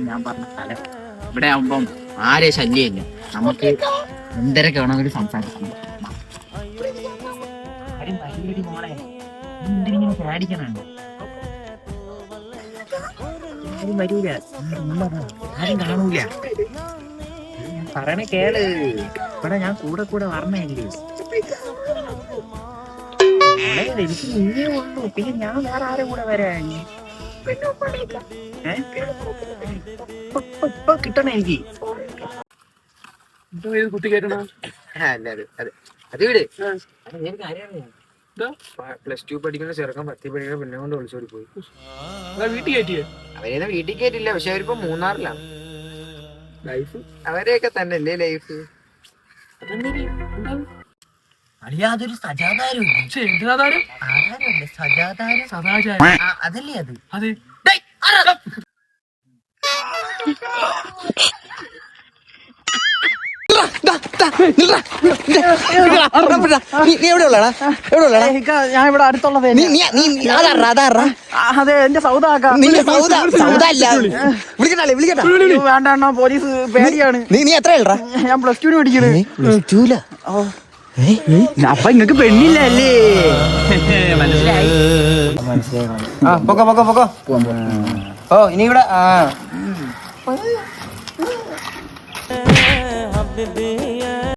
ഞാൻ പറഞ്ഞ സ്ഥലം. ഇവിടെ ആവുമ്പം ആരെ ശല്യമില്ല, നമുക്ക് എന്തൊക്കെ വേണമെങ്കിലും സംസാരിക്കാം. മോളെ എന്തിനിങ്ങനെ പേടിക്കണുണ്ട്? ആരും വരൂല, ആരും കാണൂല. പറയണ കേള്, ഇവിടെ ഞാൻ കൂടെ കൂടെ പറഞ്ഞല്ലേ. എനിക്ക് നീയേ ഉള്ളൂ, പിന്നെ ഞാൻ വേറെ ആരെ കൂടെ വരാൻ? ഇപ്പൊ കിട്ടണ എനിക്ക് കുത്തി കയറ്റണ അത് വീട്. +2 പഠിക്കുന്ന ചെറുക്കൻ 10 പഠിക്കുന്ന പെണ്ണെ കൊണ്ട് വിളിച്ചോടി പോയി. വീട്ടിൽ കയറ്റിയേ? അവരെ വീട്ടിൽ കയറ്റില്ല, പക്ഷെ അവരിപ്പോ മൂന്നാറിലാണ്. ലൈഫ് അവരെയൊക്കെ തന്നെ അല്ലേ ലൈഫ്. അതൊരു സജാതാരം. അതല്ലേ അത്? അതെ. ഞാൻ ഇവിടെ അടുത്തുള്ളത്. അതെ, എന്റെ സൗദാക്ക. വേണ്ട, പോലീസ് പേടിയാണ്. നീ എത്രയാ? ഞാൻ +2 പഠിക്കണേ. അപ്പൊ ഇങ്ങക്ക് പെണ്ണില്ലല്ലേ? മനസ്സിലായി. പൊക്കോ. ഓ ഇനി ഇവിടെ